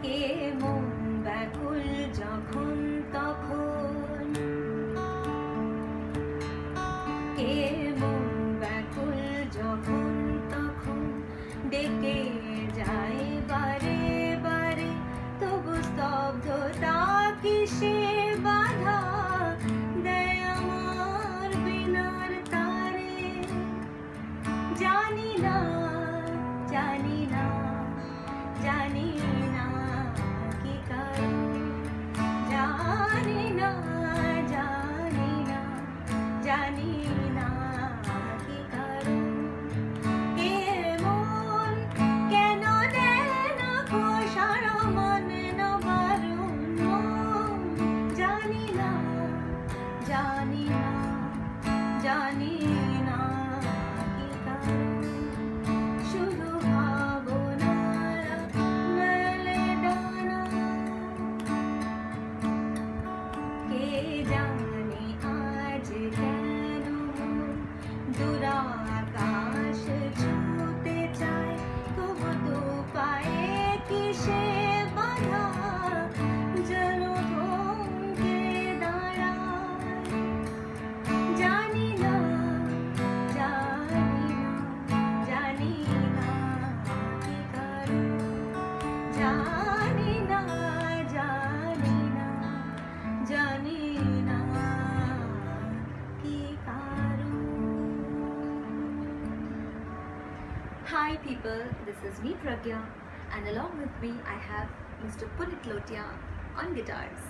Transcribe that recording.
কে মন ব্যাকুল যখন তখন, কে মন ব্যাকুল যখন তখন ডেকে যায় বারে বারে, তবু স্তব্ধতা কিসে বাধা দেয় আমার বিনার তারে। জানি না জানি না জানি না কি কারণ, জানি না জানি না জানি না কি কারণ। কে মন কেন দেয় না গো সারা মনে না বারণ, জানি না জানি না জানি না কি কারণ। শুধু ভাবনারা মেলে ডানা, কে জানে আজ কেন দুরাকাশ ছুঁতে চায়, তবু দু পায়ে কিসে বাধা যেন থমকে দাঁড়ায়। জানি না জানি না জানি না কি কারণ, জানি না জানি না জানি না কি কারণ। Hi people, this is me Pragya, and along with me I have Mr. Punit Lotia on guitars.